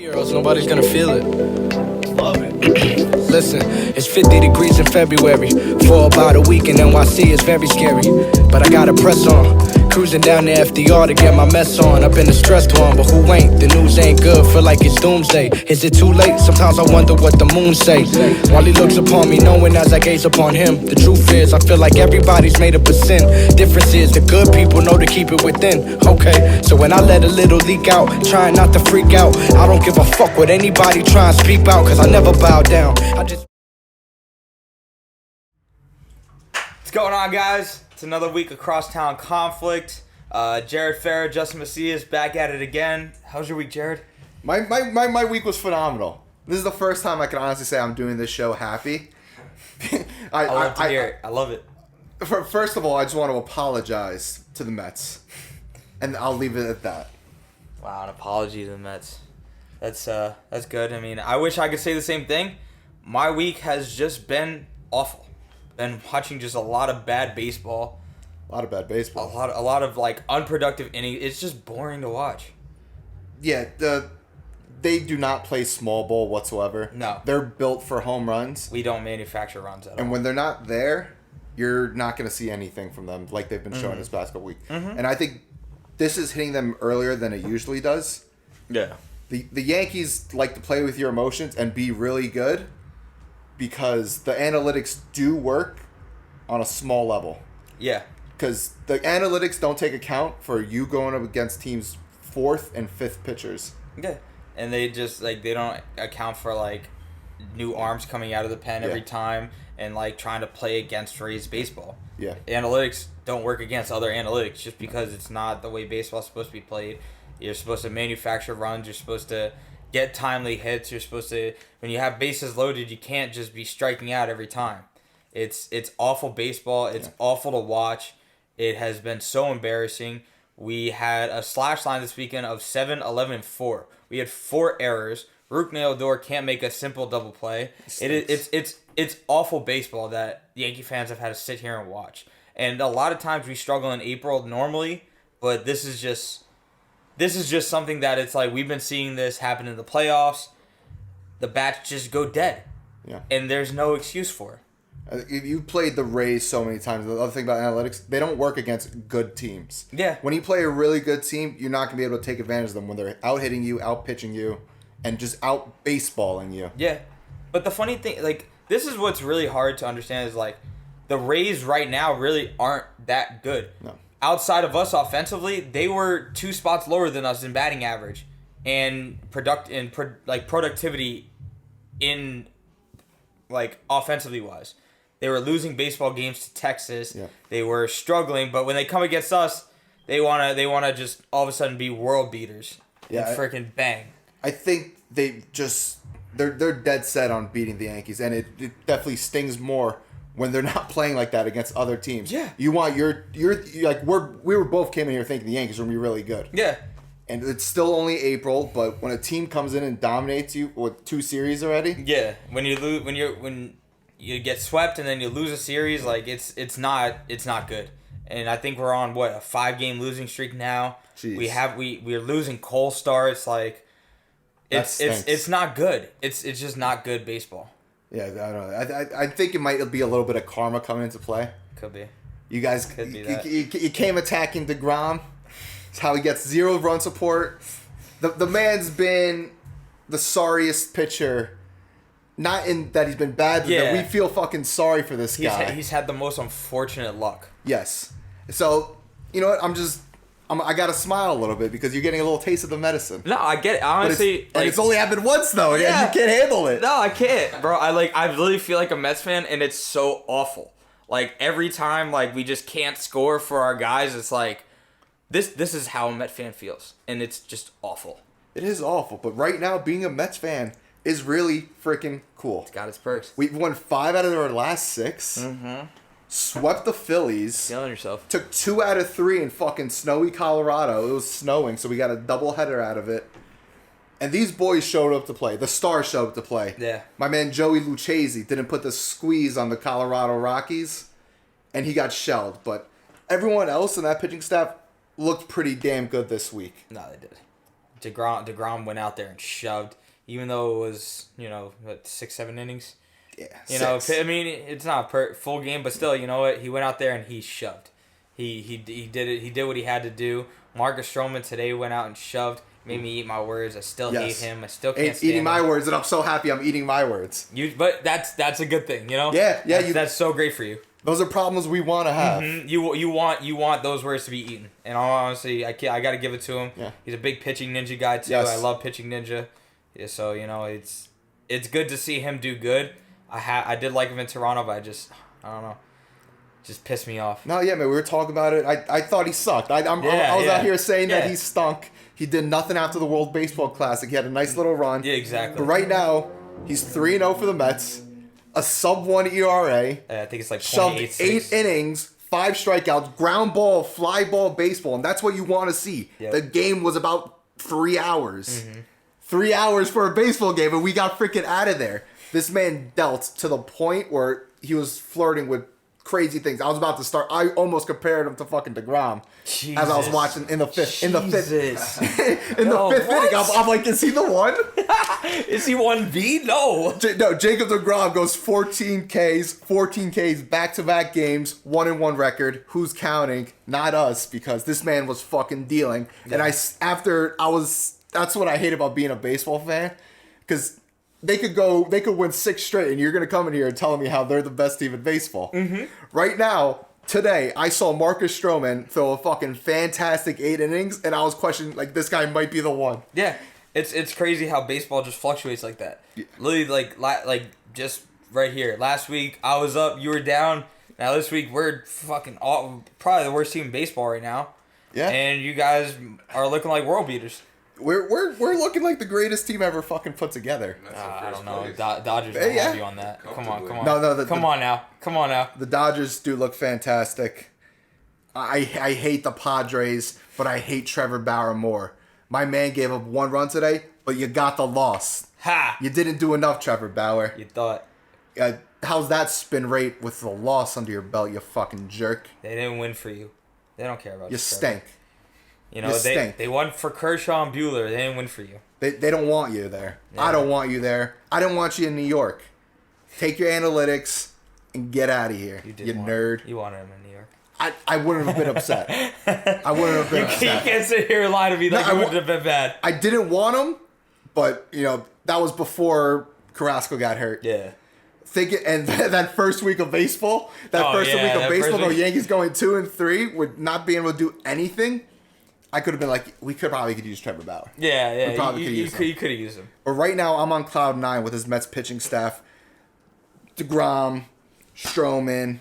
Else nobody's gonna feel it. Love it. Listen, it's 50 degrees in February. For about a week in NYC is very scary. But I gotta press on. Cruising down to FDR to get my mess on. I've been a stressed one, but who ain't? The news ain't good, feel like it's doomsday. Is it too late? Sometimes I wonder what the moon say. While he looks upon me, knowing as I gaze upon him. The truth is, I feel like everybody's made up of sin. Difference is, the good people know to keep it within. Okay, so when I let a little leak out, trying not to freak out, I don't give a fuck what anybody try and speak out, cause I never bow down. What's going on, guys? It's another week of Crosstown conflict. Jared Farrer, Justin Macias, back at it again. How's your week, Jared? My week was phenomenal. This is the first time I can honestly say I'm doing this show happy. I love to hear it. I love it. First of all, I just want to apologize to the Mets, and I'll leave it at that. Wow, an apology to the Mets. That's good. I mean, I wish I could say the same thing. My week has just been awful. Been watching just a lot of bad baseball. A lot of bad baseball. A lot of like unproductive innings. It's just boring to watch. Yeah, they do not play small ball whatsoever. No. They're built for home runs. We don't manufacture runs at all. And when they're not there, you're not going to see anything from them like they've been showing this past couple weeks. And I think this is hitting them earlier than it usually does. Yeah. The Yankees like to play with your emotions and be really good because the analytics do work on a small level. Yeah. Because the analytics don't take account for you going up against teams' fourth and fifth pitchers. Yeah. And they just, like, they don't account for, like, new arms coming out of the pen every time and, like, trying to play against Rays baseball. Yeah. Analytics don't work against other analytics just because it's not the way baseball's supposed to be played. You're supposed to manufacture runs. You're supposed to get timely hits. You're supposed to, when you have bases loaded, you can't just be striking out every time. It's awful baseball. It's awful to watch. It has been so embarrassing. We had a slash line this weekend of 7-11-4. We had 4 errors. Rook Naildor can't make a simple double play. It's awful baseball that Yankee fans have had to sit here and watch. And a lot of times we struggle in April normally, but this is just something that it's like we've been seeing this happen in the playoffs. The bats just go dead. Yeah. And there's no excuse for it. You played the Rays so many times. The other thing about analytics, they don't work against good teams. Yeah. When you play a really good team, you're not going to be able to take advantage of them when they're out hitting you, out pitching you, and just out baseballing you. Yeah. But the funny thing, like, this is what's really hard to understand is, like, the Rays right now really aren't that good. No. Outside of us offensively, they were 2 spots lower than us in batting average and productivity in, like, offensively wise. They were losing baseball games to Texas. Yeah. They were struggling, but when they come against us, they wanna just all of a sudden be world beaters. Yeah, and freaking bang. I think they're dead set on beating the Yankees, and it definitely stings more when they're not playing like that against other teams. Yeah. You want you're like we were both came in here thinking the Yankees were gonna be really good. Yeah. And it's still only April, but when a team comes in and dominates you with 2 series already. Yeah. When you get swept and then you lose a series, like it's not good. And I think we're on a 5-game losing streak now. Jeez. We're losing Cole starts, like it's not good. It's just not good baseball. Yeah, I don't know. I think it might be a little bit of karma coming into play. Could be. You guys, Could be that. You came attacking DeGrom. It's how he gets 0 run support. The man's been the sorriest pitcher. Not in that he's been bad, but that we feel fucking sorry for this guy. He's had the most unfortunate luck. Yes. So, you know what? I gotta smile a little bit because you're getting a little taste of the medicine. No, I get it. Honestly, it's only happened once though. Yeah, you can't handle it. No, I can't, bro. I really feel like a Mets fan, and it's so awful. Like every time, like we just can't score for our guys. It's like this is how a Mets fan feels, and it's just awful. It is awful, but right now being a Mets fan is really freaking cool. It's got its perks. We've won 5 out of our last 6. Mm-hmm. Swept the Phillies. Feeling yourself. Took 2 out of 3 in fucking snowy Colorado. It was snowing, so we got a doubleheader out of it. And these boys showed up to play. The stars showed up to play. Yeah. My man Joey Lucchesi didn't put the squeeze on the Colorado Rockies, and he got shelled. But everyone else in that pitching staff looked pretty damn good this week. No, they did. DeGrom went out there and shoved, even though it was, 6-7 innings. Yeah, I mean, it's not a full game, but still, you know what? He went out there and he shoved. He did it. He did what he had to do. Marcus Stroman today went out and shoved. Made me eat my words. I still hate him. I still can't stand eating my him. words, and I'm so happy I'm eating my words. But that's a good thing, Yeah. That's so great for you. Those are problems we want to have. Mm-hmm. You want those words to be eaten, and honestly, I got to give it to him. Yeah. He's a big pitching ninja guy too. Yes. I love pitching ninja. Yeah, so it's good to see him do good. I did like him in Toronto, but I don't know. Just pissed me off. No, yeah, man, we were talking about it. I thought he sucked. I was out here saying that he stunk. He did nothing after the World Baseball Classic. He had a nice little run. Yeah, exactly. But right now, he's 3-0 for the Mets, a sub-1 ERA. I think it's like shoved 8 innings, 5 strikeouts, ground ball, fly ball baseball, and that's what you want to see. Yep. The game was about 3 hours. Mm-hmm. 3 hours for a baseball game, and we got freaking out of there. This man dealt to the point where he was flirting with crazy things. I was about to start. I almost compared him to fucking DeGrom as I was watching in the fifth. In the fifth inning, I'm like, is he the one? Is he 1B? No. No, Jacob DeGrom goes 14 Ks, back-to-back games, 1-1 record. Who's counting? Not us, because this man was fucking dealing. Yeah. And that's what I hate about being a baseball fan, because they could win 6 straight, and you're gonna come in here and tell me how they're the best team in baseball. Mm-hmm. Right now, today, I saw Marcus Stroman throw a fucking fantastic 8 innings, and I was questioning, like, this guy might be the one. Yeah, it's crazy how baseball just fluctuates like that. Yeah. Literally, like just right here. Last week I was up, you were down. Now this week we're fucking probably the worst team in baseball right now. Yeah, and you guys are looking like world beaters. We're looking like the greatest team ever fucking put together. I don't know. Dodgers don't have you on that. Come on. No. Come on now. The Dodgers do look fantastic. I hate the Padres, but I hate Trevor Bauer more. My man gave up 1 run today, but you got the loss. Ha! You didn't do enough, Trevor Bauer. You thought. How's that spin rate with the loss under your belt, you fucking jerk? They didn't win for you. They don't care about you. You stink. They won for Kershaw and Buehler. They didn't win for you. They don't want you there. Yeah. I don't want you there. I don't want you in New York. Take your analytics and get out of here, you nerd. You wanted him in New York. I wouldn't have been upset. I wouldn't have been upset. You can't sit here and lie to me like it wouldn't have been bad. I didn't want him, but, that was before Carrasco got hurt. Yeah. And that first week of baseball, the Yankees going 2-3 with not being able to do anything, I could have been like, we could use Trevor Bauer. Yeah. We probably could use him. You could have used him. But right now, I'm on cloud 9 with his Mets pitching staff. DeGrom, Stroman,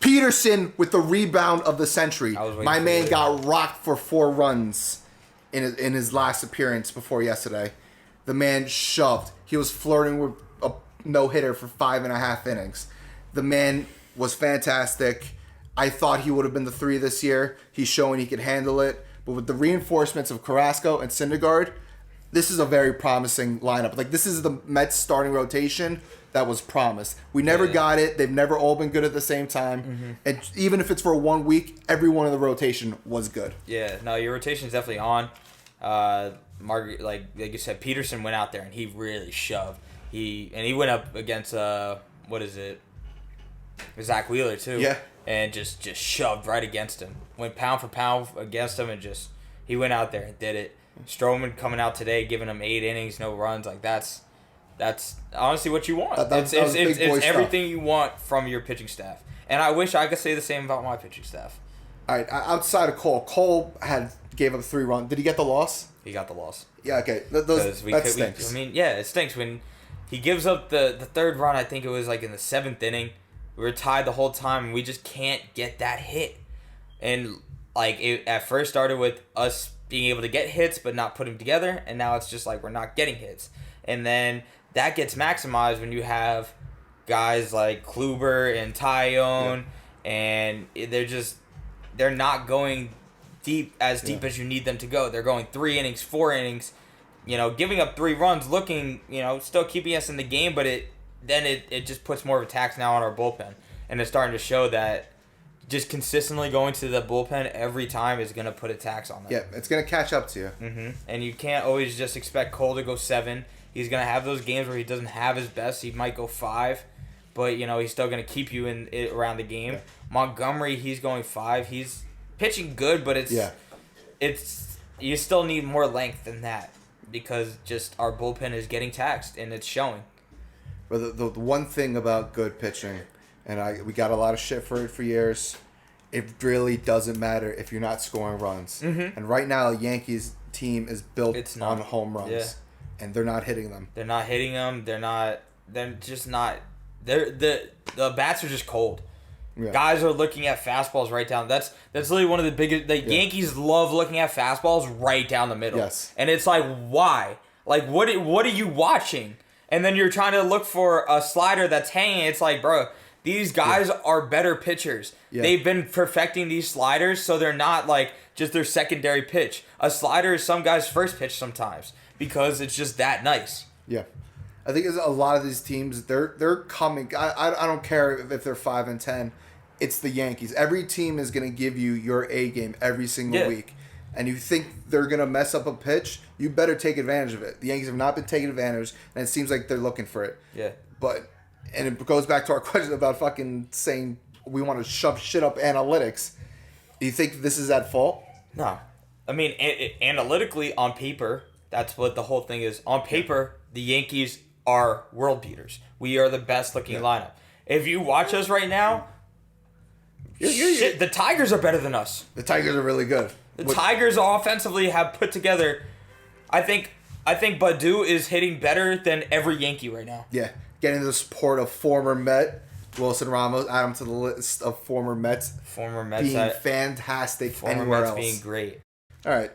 Peterson with the rebound of the century. My man got rocked for 4 runs in his last appearance before yesterday. The man shoved. He was flirting with a no-hitter for 5.5 innings. The man was fantastic. I thought he would have been the 3 this year. He's showing he could handle it. But with the reinforcements of Carrasco and Syndergaard, this is a very promising lineup. Like, this is the Mets starting rotation that was promised. We never got it. They've never all been good at the same time. Mm-hmm. And even if it's for 1 week, every one of the rotation was good. Yeah, no, your rotation's definitely on. Margaret, like you said, Peterson went out there and he really shoved. He went up against Zach Wheeler too. Yeah. And just shoved right against him. Went pound for pound against him and he went out there and did it. Stroman coming out today, giving him 8 innings, no runs. Like that's honestly what you want. It's everything you want from your pitching staff. And I wish I could say the same about my pitching staff. All right, outside of Cole gave up 3 runs. Did he get the loss? He got the loss. Yeah, okay. That stinks. It stinks when he gives up the 3rd run. I think it was like in the 7th inning. We were tied the whole time, and we just can't get that hit. And like it at first started with us being able to get hits but not put them together, and now it's just like we're not getting hits. And then that gets maximized when you have guys like Kluber and Tyone, and they're not going deep as you need them to go. They're going 3 innings, 4 innings, giving up 3 runs, looking, still keeping us in the game, but it just puts more of a tax now on our bullpen. And it's starting to show that just consistently going to the bullpen every time is going to put a tax on them. Yeah, it's going to catch up to you. And you can't always just expect Cole to go 7. He's going to have those games where he doesn't have his best. He might go 5, but, he's still going to keep you in it around the game. Yeah. Montgomery, he's going 5. He's pitching good, but it's you still need more length than that because just our bullpen is getting taxed, and it's showing. But the one thing about good pitching, and we got a lot of shit for it for years, it really doesn't matter if you're not scoring runs. And right now, the Yankees team is built on home runs. Yeah. And they're not hitting them. They're not hitting them. They're just not. The bats are just cold. Yeah. Guys are looking at fastballs right down. That's literally one of the biggest. Yankees love looking at fastballs right down the middle. Yes. And it's like, why? Like, what are you watching? And then you're trying to look for a slider that's hanging. It's like, bro, these guys are better pitchers. Yeah. They've been perfecting these sliders, so they're not like just their secondary pitch. A slider is some guy's first pitch sometimes because it's just that nice. Yeah. I think a lot of these teams, they're coming. I don't care if they're 5-10. It's the Yankees. Every team is going to give you your A game every single week. And you think they're going to mess up a pitch, you better take advantage of it. The Yankees have not been taking advantage, and it seems like they're looking for it. Yeah. And it goes back to our question about fucking saying we want to shove shit up analytics. Do you think this is at fault? No. I mean, analytically, on paper, that's what the whole thing is. On paper, the Yankees are world beaters. We are the best looking lineup. If you watch us right now, shit, the Tigers are better than us. The Tigers are really good. The Tigers offensively have put together. I think Badu is hitting better than every Yankee right now. Yeah, getting the support of former Met Wilson Ramos, add him to the list of former Mets. Former Mets being fantastic. Former anywhere Mets else. being great. All right.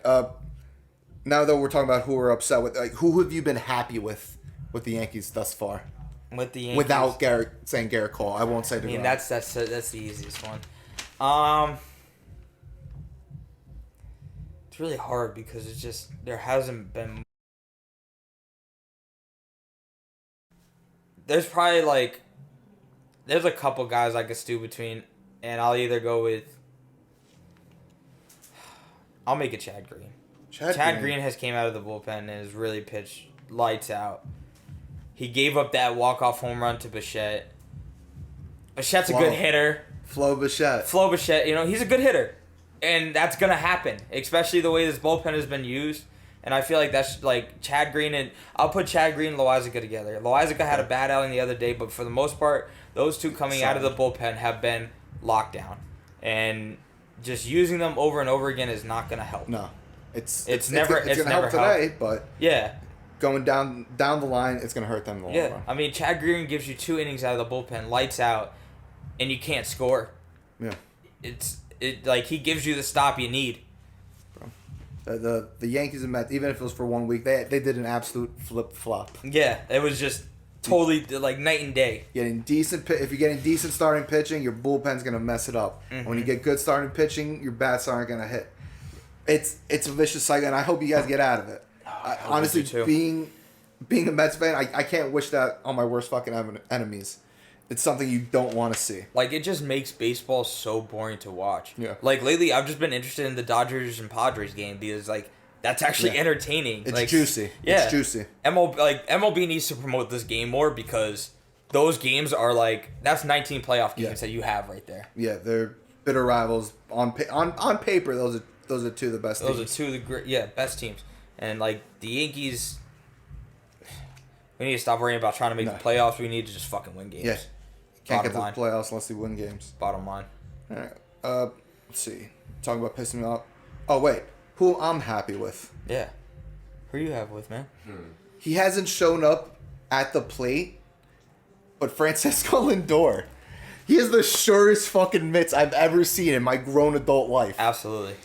Now that we're talking about who we're upset with, like who have you been happy with the Yankees thus far? With the Yankees, without saying Garrett Cole, I won't say. I mean, that's the easiest one. It's really hard because it's just there hasn't been. There's probably there's a couple guys I could stew between, and I'll either go with. I'll make it Chad Green. Chad Green has came out of the bullpen and has really pitched lights out. He gave up that walk-off home run to Bichette. Bichette's a good hitter. Flo Bichette, he's a good hitter. And that's going to happen, especially the way this bullpen has been used. And I feel like that's like Chad Green and I'll put Chad Green and Loizaga together. Loizaga had a bad outing the other day, but for the most part, those two coming out of the bullpen have been locked down. And just using them over and over again is not going to help. No. It's never going to help today, but going down the line, it's going to hurt them in the long run. I mean, Chad Green gives you 2 innings out of the bullpen, lights out, and you can't score. Yeah. He gives you the stop you need. The Yankees and Mets, even if it was for 1 week, they did an absolute flip-flop. Yeah, it was just totally night and day. If you're getting decent starting pitching, your bullpen's going to mess it up. Mm-hmm. When you get good starting pitching, your bats aren't going to hit. It's a vicious cycle, and I hope you guys get out of it. Honestly, being a Mets fan, I can't wish that on my worst fucking enemies. It's something you don't want to see. It just makes baseball so boring to watch. Yeah. Lately, I've just been interested in the Dodgers and Padres game because, that's actually entertaining. It's juicy. Yeah. It's juicy. MLB needs to promote this game more because those games are that's 19 playoff games that you have right there. Yeah, they're bitter rivals. On paper, those are two of the best teams. Those are two of the best teams. And, the Yankees, we need to stop worrying about trying to make the playoffs. We need to just fucking win games. Yeah. Can't get to the playoffs unless you win games. Bottom line. All right. Let's see. Talking about pissing me off. Oh, wait. Who I'm happy with. Yeah. Who you have with, man? He hasn't shown up at the plate, but Francisco Lindor. He has the surest fucking mitts I've ever seen in my grown adult life. Absolutely.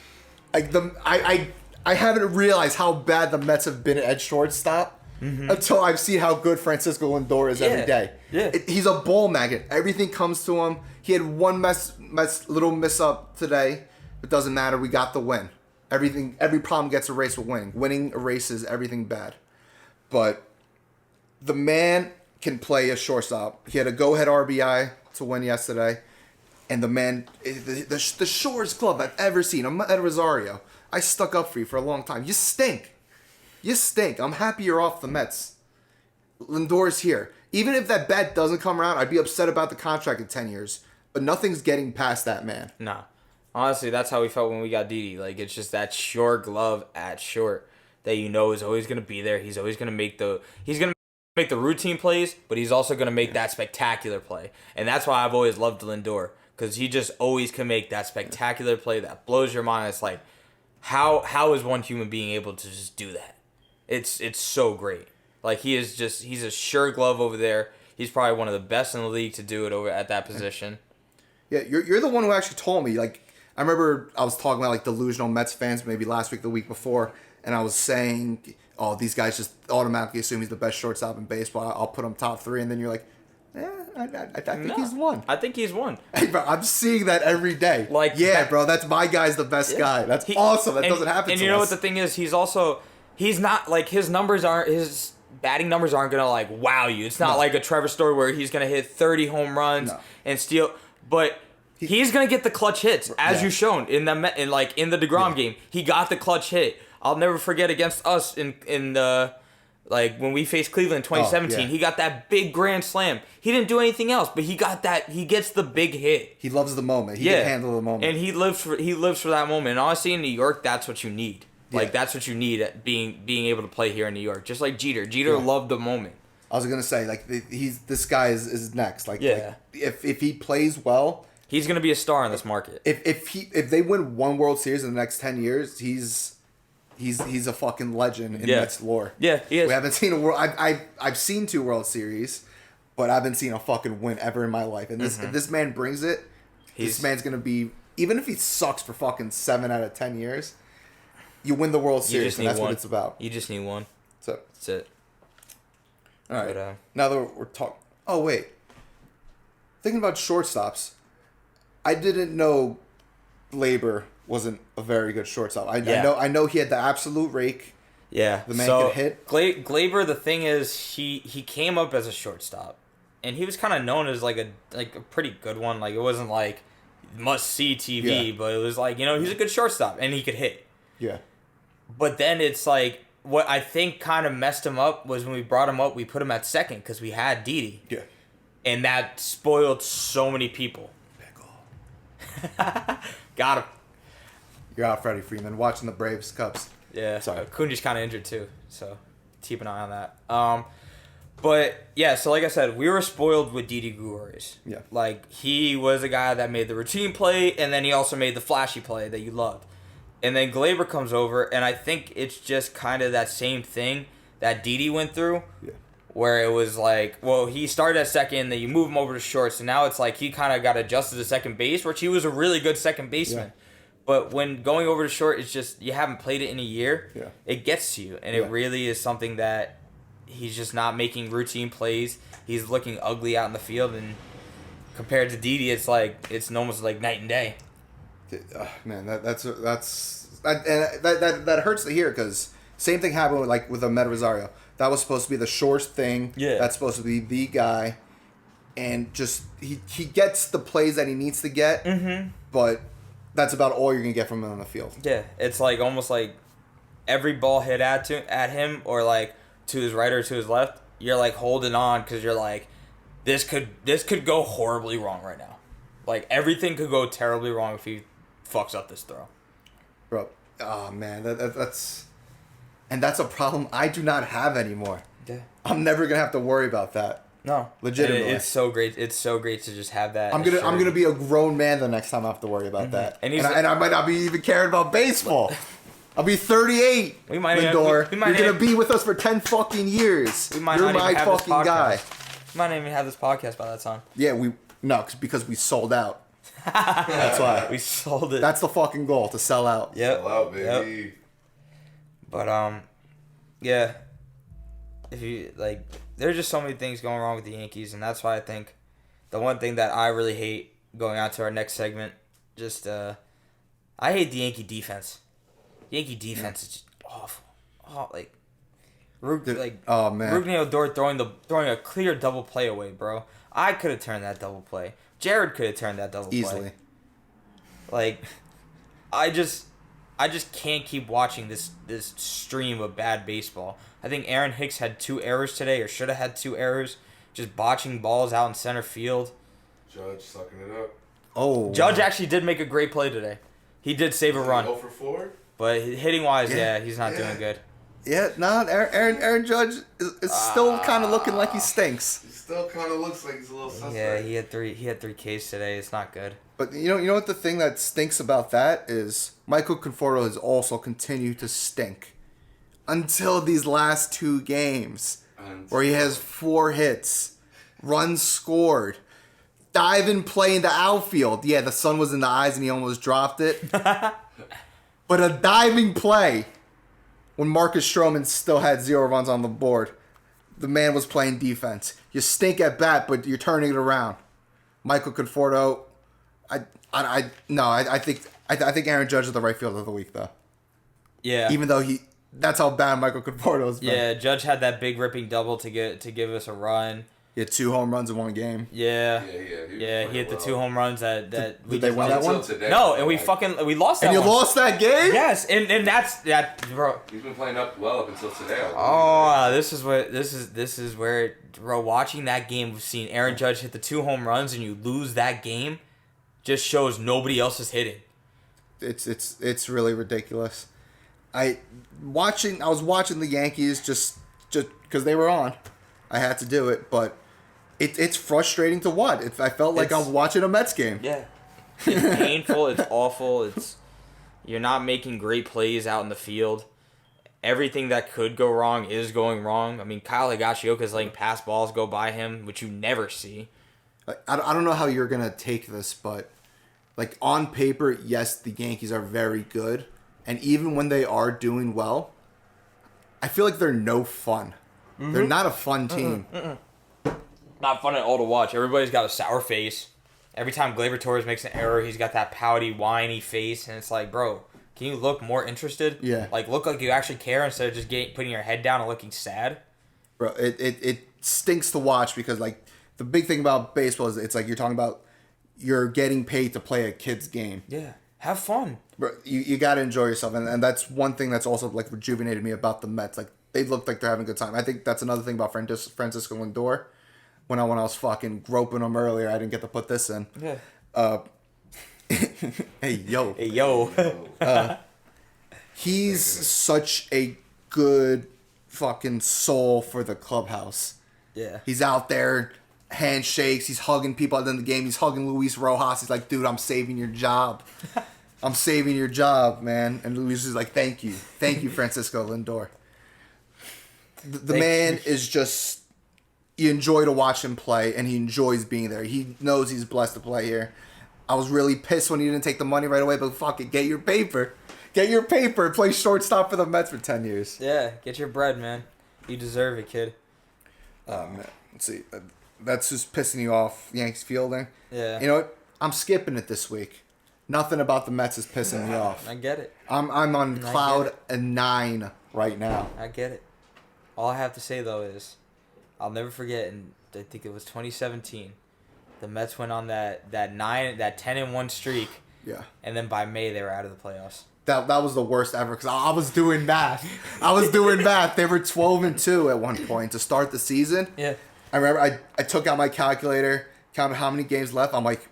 I haven't realized how bad the Mets have been at shortstop until I've seen how good Francisco Lindor is every day. Yeah. He's a ball magnet. Everything comes to him. He had one little miss up today. It doesn't matter. We got the win. Every problem gets erased with winning. Winning erases everything bad. But the man can play a shortstop. He had a go-ahead RBI to win yesterday. And the man, the shortest glove I've ever seen. I'm at Rosario. I stuck up for you for a long time. You stink. You stink. I'm happy you're off the Mets. Lindor's here. Even if that bet doesn't come around, I'd be upset about the contract in 10 years. But nothing's getting past that man. No. Honestly, that's how we felt when we got Didi. Like, it's just that short glove at short that you know is always going to be there. He's always going to make the routine plays, but he's also going to make that spectacular play. And that's why I've always loved Lindor, because he just always can make that spectacular play that blows your mind. It's like, how is one human being able to just do that? It's so great. Like, he's a sure glove over there. He's probably one of the best in the league to do it over at that position. Yeah, you're the one who actually told me. Like, I remember I was talking about like delusional Mets fans maybe last week, the week before, and I was saying, oh, these guys just automatically assume he's the best shortstop in baseball. I'll put him top 3, and then you're like, I think he's one. I think he's one. Hey, bro, I'm seeing that every day. Like, bro, that's my guy's the best guy. That's awesome. That doesn't happen to us. And you know what the thing is? He's not, like, his batting numbers aren't going to, like, wow you. It's not like a Trevor Story where he's going to hit 30 home runs and steal. But he's going to get the clutch hits, as you've shown in the DeGrom game. He got the clutch hit. I'll never forget against us in the, like, when we faced Cleveland in 2017. He got that big grand slam. He didn't do anything else, but he gets the big hit. He loves the moment. He can handle the moment. And he lives for that moment. And honestly, in New York, that's what you need. Like, that's what you need at being able to play here in New York. Just like Jeter. Jeter loved the moment. I was gonna say, like, this guy is next. Like, if he plays well, he's gonna be a star in this market. If they win one World Series in the next 10 years, he's a fucking legend in Mets lore. Yeah, he is. We haven't seen a world. I've seen 2 World Series, but I haven't seen a fucking win ever in my life. And if this man brings it, this man's gonna be, even if he sucks for fucking 7 out of 10 years, you win the World Series, and that's what it's about. You just need one. That's it. All right. But, now that we're talking... Oh, wait. Thinking about shortstops, I didn't know Glaber wasn't a very good shortstop. I know he had the absolute rake. Yeah. The man could hit. Glaber, the thing is, he came up as a shortstop, and he was kind of known as like a pretty good one. Like, it wasn't like must-see TV, but it was like, he's a good shortstop, and he could hit. Yeah. But then it's like, what I think kind of messed him up was when we brought him up, we put him at second because we had Didi. Yeah. And that spoiled so many people. Got him. You're out, Freddie Freeman, watching the Braves Cubs. Yeah. Sorry. Kunji's kind of injured too, so keep an eye on that. But yeah, so like I said, we were spoiled with Didi Gregorius. Yeah. Like, he was a guy that made the routine play, and then he also made the flashy play that you loved. And then Glaber comes over, and I think it's just kind of that same thing that Didi went through. Yeah. Where it was like, well, he started at second, then you move him over to short, so now it's like he kind of got adjusted to second base, which he was a really good second baseman. Yeah. But when going over to short, it's just, you haven't played it in a year. Yeah. It gets to you, and it really is something that he's just not making routine plays. He's looking ugly out in the field, and compared to Didi, it's like, it's almost like night and day. Man, that hurts to hear, because same thing happened with Ahmed Rosario. That was supposed to be the surest thing. Yeah. That's supposed to be the guy, and just he gets the plays that he needs to get. Mm-hmm. But that's about all you're gonna get from him on the field. Yeah, it's like almost like every ball hit at him, or like to his right or to his left, you're like holding on because you're like, this could go horribly wrong right now. Like, everything could go terribly wrong if he fucks up this throw. Bro, oh man, that's a problem I do not have anymore. Yeah. I'm never gonna have to worry about that. No, legitimately. It's so great. It's so great to just have that. I'm gonna be a grown man the next time I have to worry about that. And I might not be even caring about baseball. I'll be 38. Lindor. You're gonna be with us for 10 fucking years. You're my fucking guy. We might not even have this podcast by that time. Yeah, because we sold out. That's why we sold it. That's the fucking goal, to sell out. Yep. Sell out, baby. Yep. But yeah. If you like, there's just so many things going wrong with the Yankees, and that's why I think the one thing that I really hate going on to our next segment, just I hate the Yankee defense. Yankee defense is just awful. Oh, like, oh man, Rougned Odor throwing a clear double play away, bro. I could have turned that double play. Jared could have turned that double Easily. play. Like, I just can't keep watching this stream of bad baseball. I think Aaron Hicks had 2 errors today, or should have had 2 errors, just botching balls out in center field. Judge sucking it up. Oh. Judge actually did make a great play today. He did save a run. 0 for 4? But hitting wise, he's not doing good. Yeah, no, Aaron Judge is still kind of looking like he stinks. He still kind of looks like he's a little suspect. Yeah, he had 3 Ks today. It's not good. But you know what the thing that stinks about that is Michael Conforto has also continued to stink until these last 2 games where he has 4 hits, runs scored, dive and play into outfield. Yeah, the sun was in the eyes and he almost dropped it. But a diving play when Marcus Stroman still had 0 runs on the board. The man was playing defense. You stink at bat, but you're turning it around. Michael Conforto, I think Aaron Judge is the right fielder of the week though. Yeah. Even though that's how bad Michael Conforto has been. Yeah, Judge had that big ripping double to give us a run. He had 2 home runs in 1 game. Yeah. Yeah, He hit the 2 home runs that Did they win that one? Today, No, and we lost that one. And you lost that game? Yes, and that's bro. He's been playing up until today. This is where bro, watching that game, we've seen Aaron Judge hit the 2 home runs and you lose that game, just shows nobody else is hitting. It's really ridiculous. I was watching the Yankees just because they were on. I had to do it, but it's frustrating to watch. I felt like I was watching a Mets game. Yeah, it's painful. It's awful. You're not making great plays out in the field. Everything that could go wrong is going wrong. I mean, Kyle Higashioka's letting pass balls go by him, which you never see. I don't know how you're gonna take this, but like on paper, yes, the Yankees are very good, and even when they are doing well, I feel like they're no fun. Mm-hmm. They're not a fun team. Not fun at all to watch. Everybody's got a sour face. Every time Gleyber Torres makes an error, he's got that pouty, whiny face, and it's like, bro, can you look more interested? Yeah. Like, look like you actually care instead of just putting your head down and looking sad. Bro, it stinks to watch because, like, the big thing about baseball is it's like you're talking about you're getting paid to play a kid's game. Yeah. Have fun. Bro, you got to enjoy yourself. And that's one thing that's also, like, rejuvenated me about the Mets. Like, they look like they're having a good time. I think that's another thing about Francisco Lindor. When I was fucking groping him earlier, I didn't get to put this in. Yeah. Hey, yo. Hey, yo. He's such a good fucking soul for the clubhouse. Yeah. He's out there, handshakes, he's hugging people at the end of the game. He's hugging Luis Rojas. He's like, dude, I'm saving your job. I'm saving your job, man. And Luis is like, thank you. Thank you, Francisco Lindor. The man is just... You enjoy to watch him play, and he enjoys being there. He knows he's blessed to play here. I was really pissed when he didn't take the money right away, but fuck it, get your paper. Get your paper. Play shortstop for the Mets for 10 years. Yeah, get your bread, man. You deserve it, kid. Man, let's see. That's just pissing you off, Yankees fielding. Yeah. You know what? I'm skipping it this week. Nothing about the Mets is pissing me off. I get it. I'm on cloud 9 right now. I get it. All I have to say, though, is... I'll never forget, and I think it was 2017. The Mets went on that 10-1 streak. Yeah. And then by May they were out of the playoffs. That was the worst ever because I was doing math. They were 12-2 at one point to start the season. Yeah. I remember I took out my calculator, counted how many games left. I'm like,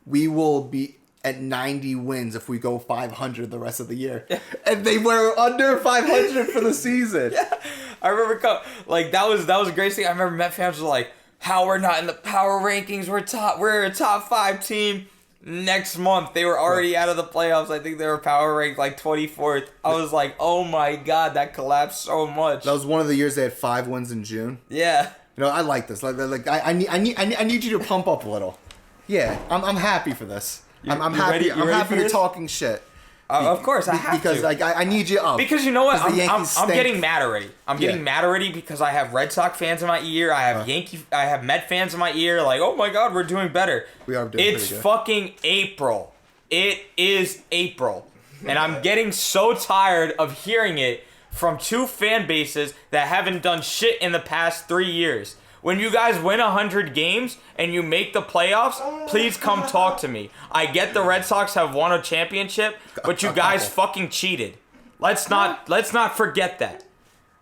we will be at 90 wins if we go 500 the rest of the year. Yeah. And they were under 500 for the season. Yeah. I remember, that was a great thing. I remember Met fans were like, how we're not in the power rankings. We're a top 5 team. Next month, they were already out of the playoffs. I think they were power ranked like 24th. I was like, oh my God, that collapsed so much. That was one of the years they had 5 wins in June. Yeah. You know, I like this. Like I need you to pump up a little. Yeah, I'm happy for this. I'm happy. I'm happy you're talking shit. Of course, I have because to. Like I need you up. Because you know what, I'm getting mad already. I'm getting mad already because I have Red Sox fans in my ear. I have Met fans in my ear. Like, oh my God, we're doing better. We are doing It's pretty good. fucking April. It is April, and I'm getting so tired of hearing it from 2 fan bases that haven't done shit in the past 3 years. When you guys win 100 games and you make the playoffs, please come talk to me. I get the Red Sox have won a championship, but you guys fucking cheated. Let's not forget that.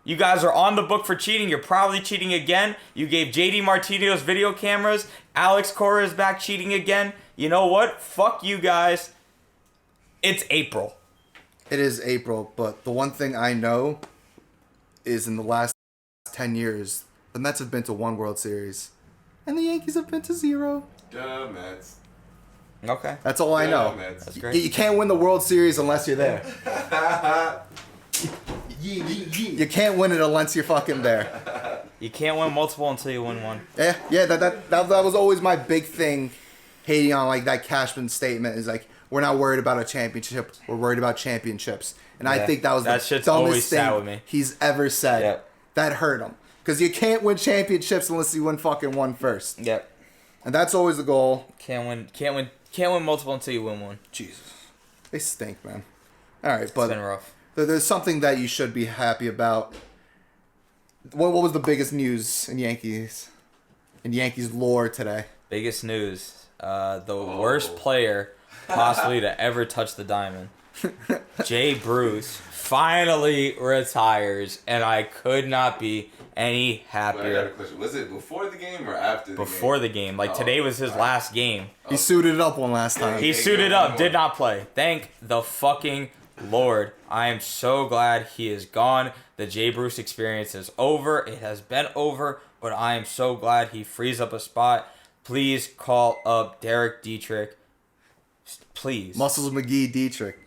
You guys are on the book for cheating. You're probably cheating again. You gave JD Martino's video cameras. Alex Cora is back cheating again. You know what? Fuck you guys. It's April. It is April, but the one thing I know is in the last 10 years, the Mets have been to 1 World Series, and the Yankees have been to 0. Duh, Mets. Okay. That's all I know. Mets. That's great. You can't win the World Series unless you're there. You can't win it unless you're fucking there. You can't win multiple until you win one. Yeah. That was always my big thing, hating on like that Cashman statement is like, we're not worried about a championship. We're worried about championships. And I think that was the shit's always dumbest sat with thing me. he's ever said. Yep. That hurt him. Because you can't win championships unless you win fucking one first. Yep. And that's always the goal. Can't win multiple until you win one. Jesus. They stink, man. All right, but It's been rough. there's something that you should be happy about. What was the biggest news in Yankees lore today? Biggest news. The worst player possibly to ever touch the diamond. Jay Bruce finally retires, and I could not be any But I got a happier. question. Was it before the game or after the game? Before the game. Like, today was his last game. He suited up one last time. He suited up, did not play. Thank the fucking Lord. I am so glad he is gone. The Jay Bruce experience is over. It has been over, but I am so glad he frees up a spot. Please call up Derek Dietrich. Please. Muscles McGee Dietrich.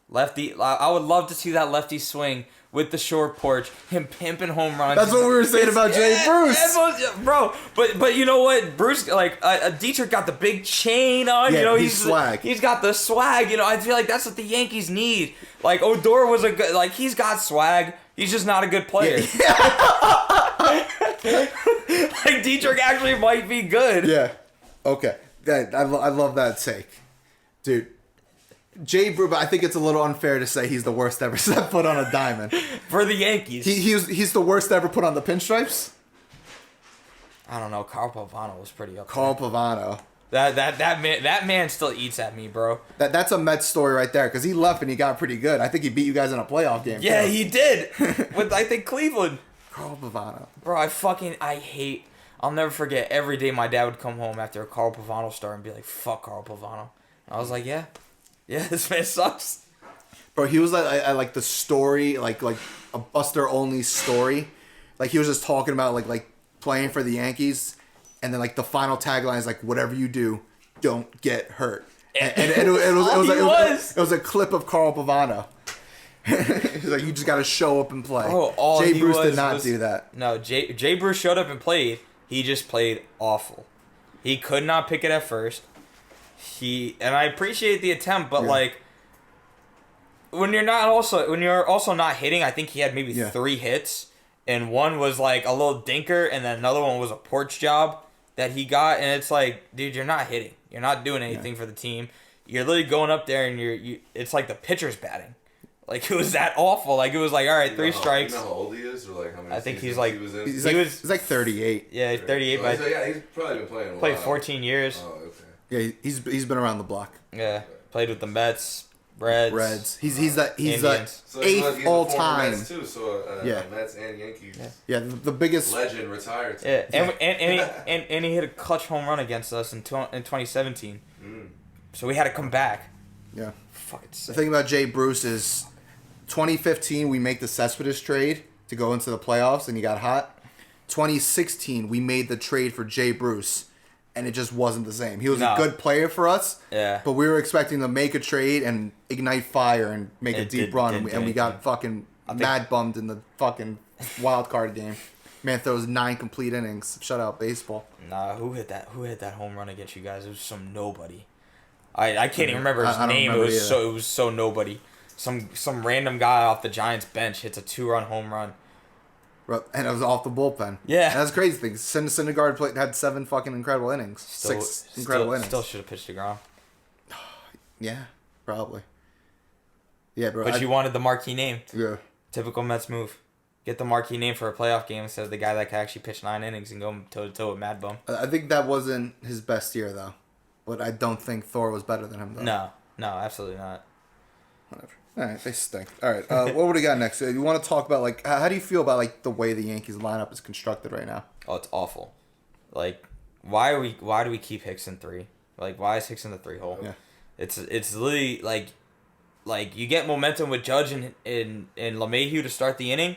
Lefty. I would love to see that lefty swing with the short porch, him pimping home runs. That's what we were saying about Jay Bruce. Bro. But you know what? Bruce, like, Dietrich got the big chain on. Yeah, you know, he's swag. He's got the swag. You know, I feel like that's what the Yankees need. Like, Odor was a good, like, he's got swag. He's just not a good player. Yeah. Like, Dietrich actually might be good. Yeah. Okay. I love that take. Dude. Jay Bruce, I think it's a little unfair to say he's the worst ever set foot on a diamond. For the Yankees. He's the worst ever put on the pinstripes? I don't know. Carl Pavano was pretty up there. Carl Pavano. That man still eats at me, bro. That's a Mets story right there, because he left and he got pretty good. I think he beat you guys in a playoff game. Yeah, too. he did. With, I think, Cleveland. Carl Pavano. Bro, I hate. I'll never forget. Every day my dad would come home after a Carl Pavano start and be like, "Fuck Carl Pavano." And I was like, "Yeah, this man sucks." Bro, he was like the story, like a Buster only story. Like he was just talking about like playing for the Yankees, and then like the final tagline is like, "Whatever you do, don't get hurt." And it was a clip of Carl Pavano. He's like, "You just got to show up and play." Oh, Jay Bruce did not do that. No, Jay Bruce showed up and played. He just played awful. He could not pick it at first. And I appreciate the attempt, but like when you're also not hitting, I think he had maybe 3 hits, and one was like a little dinker, and then another one was a porch job that he got, and it's like, dude, you're not hitting. You're not doing anything for the team. You're literally going up there and it's like the pitcher's batting. Like, it was that awful. Like, it was like, all right, 3 strikes. You know how old he is, or like how many? I think he's seasons like he was in? He's like 38. Yeah, he's 38. Oh, so yeah, he's probably been playing a Played while. 14 years. Oh, okay. Yeah, he's been around the block. Yeah, played with the Mets, Reds. He's the Indians. So he's 8th he's all a former time. Mets too, so Yeah. Mets and Yankees. Yeah, the biggest. Legend retired. Yeah, and he hit a clutch home run against us in 2017. So we had to come back. Yeah. Fucking The sick. thing about Jay Bruce is 2015 we make the Cespedes trade to go into the playoffs and he got hot. 2016 we made the trade for Jay Bruce and it just wasn't the same. He was a good player for us. Yeah. But we were expecting to make a trade and ignite fire and make a deep run and we got fucking mad bummed in the fucking wild card game. Man throws 9 complete innings. Shutout baseball. Nah, who hit that home run against you guys? It was some nobody. I can't even remember his I don't name. remember It was so nobody. Some random guy off the Giants bench hits a 2-run home run. And it was off the bullpen. Yeah. And that's the crazy thing. Syndergaard had 7 fucking incredible innings. 6 incredible innings. Still should have pitched to Grom. Yeah, probably. Yeah, bro. But you wanted the marquee name. Yeah. Typical Mets move. Get the marquee name for a playoff game instead of the guy that can actually pitch 9 innings and go toe to toe with Mad Bum. I think that wasn't his best year though, but I don't think Thor was better than him though. No, absolutely not. Whatever. All right, they stink. All right, what do we got next? You want to talk about like how do you feel about like the way the Yankees lineup is constructed right now? Oh, it's awful. Like, why do we keep Hicks in 3? Like, why is Hicks in the 3 hole? Yeah. It's literally like you get momentum with Judge and LeMahieu to start the inning,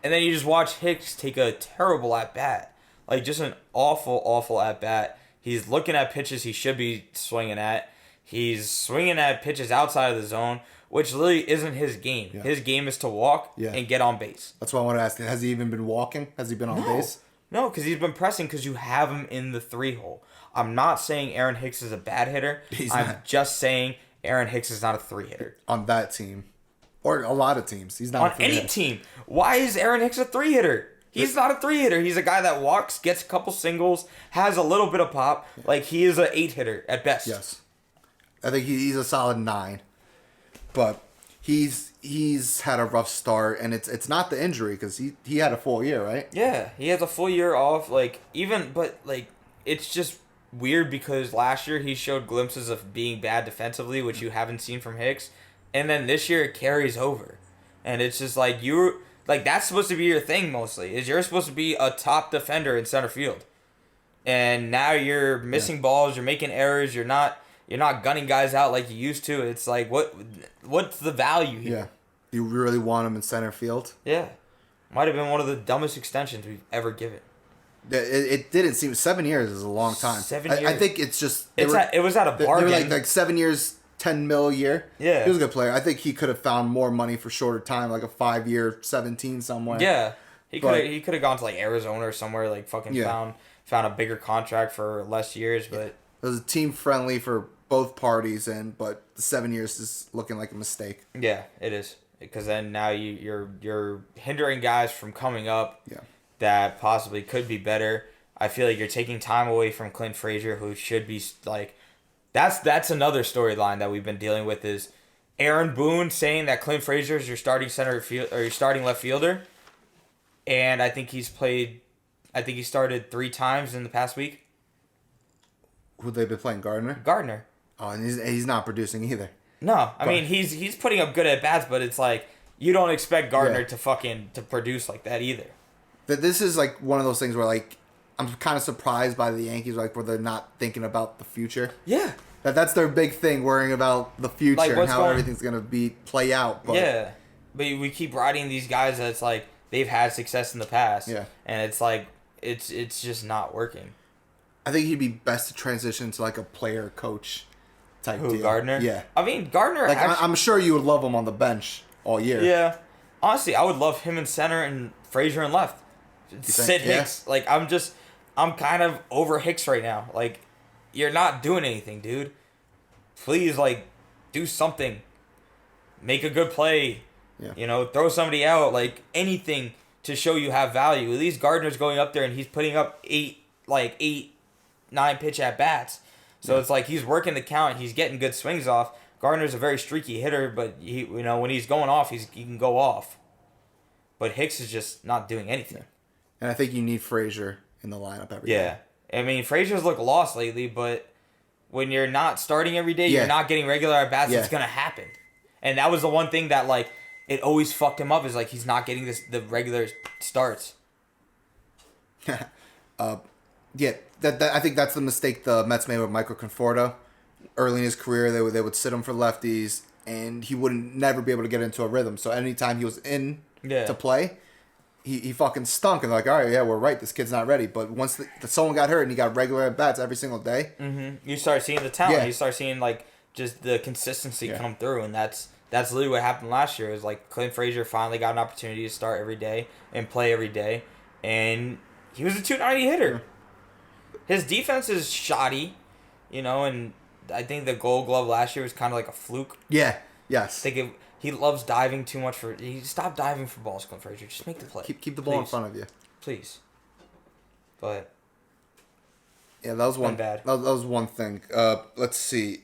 and then you just watch Hicks take a terrible at bat. Like, just an awful at bat. He's looking at pitches he should be swinging at. He's swinging at pitches outside of the zone, which literally isn't his game. Yeah. His game is to walk and get on base. That's why I want to ask. Has he even been walking? Has he been on base? No, because he's been pressing because you have him in the 3 hole. I'm not saying Aaron Hicks is a bad hitter. I'm just saying Aaron Hicks is not a 3 hitter. On that team. Or a lot of teams. He's not on a 3 any hitter. team. Why is Aaron Hicks a 3 hitter? He's not a 3 hitter. He's a guy that walks, gets a couple singles, has a little bit of pop. Like, he is an 8 hitter at best. Yes. I think he's a solid 9. But he's had a rough start, and it's not the injury because he had a full year, right? Yeah, he has a full year off. It's just weird because last year he showed glimpses of being bad defensively, which you haven't seen from Hicks, and then this year it carries over, and it's just like that's supposed to be your thing mostly. Is you're supposed to be a top defender in center field, and now you're missing balls, you're making errors, you're not gunning guys out like you used to. It's like what's the value here? Yeah. You really want him in center field? Yeah. Might have been one of the dumbest extensions we've ever given. It didn't seem 7 years is a long time. 7 years. I think it's just It was at a bargain. They were like 7 years, 10 mil a year. Yeah. He was a good player. I think he could have found more money for shorter time, like a 5-year, 17 somewhere. Yeah. He could have gone to like Arizona or somewhere, like fucking found a bigger contract for less years, but It was team friendly for both parties, but the 7 years is looking like a mistake. yeah, it is. Because then now you're hindering guys from coming up. Yeah. That possibly could be better. I feel like you're taking time away from Clint Frazier, who should be like, that's another storyline that we've been dealing with is Aaron Boone saying that Clint Frazier is your starting center field or your starting left fielder, and I think he started 3 times in the past week. Who they been playing? Gardner. Oh, and he's not producing either. No, I mean he's putting up good at bats, but it's like you don't expect Gardner to produce like that either. This is like one of those things where like I'm kind of surprised by the Yankees, like where they're not thinking about the future. Yeah. That's their big thing, worrying about the future Like, and how everything's gonna play out. But yeah, but we keep riding these guys that it's like they've had success in the past. Yeah. And it's like it's just not working. I think he'd be best to transition to like a player coach type deal. Gardner? Yeah. I mean Gardner. Like actually, I'm sure you would love him on the bench all year. yeah. Honestly, I would love him in center and Frazier in left. Sit Hicks. Like I'm kind of over Hicks right now. Like, you're not doing anything, dude. Please, like, do something. Make a good play. Yeah. Throw somebody out. Like, anything to show you have value. At least Gardner's going up there and he's putting up 8, 9 pitch at bats. So it's like he's working the count. He's getting good swings off. Gardner's a very streaky hitter, but when he's going off, he can go off. But Hicks is just not doing anything. Yeah. And I think you need Frazier in the lineup every day. Yeah. I mean, Frazier's looked lost lately, but when you're not starting every day, you're not getting regular at-bats, it's going to happen. And that was the one thing that, like, it always fucked him up is, like, he's not getting the regular starts. Yeah, I think that's the mistake the Mets made with Michael Conforto. Early in his career, they would sit him for lefties, and he wouldn't never be able to get into a rhythm. So anytime he was in to play, he fucking stunk. And they're like, all right, yeah, we're right. This kid's not ready. But once someone got hurt and he got regular at bats every single day, you start seeing the talent. Yeah. You start seeing like just the consistency come through, and that's literally what happened last year. Is like Clint Frazier finally got an opportunity to start every day and play every day, and he was a 290 hitter. His defense is shoddy, and I think the Gold Glove last year was kind of like a fluke. Yeah. Yes. I think he loves diving too much he stop diving for balls, Clint Frazier. Just make the play. Keep the ball in front of you. Please. But yeah, that was one bad. That was one thing. Let's see.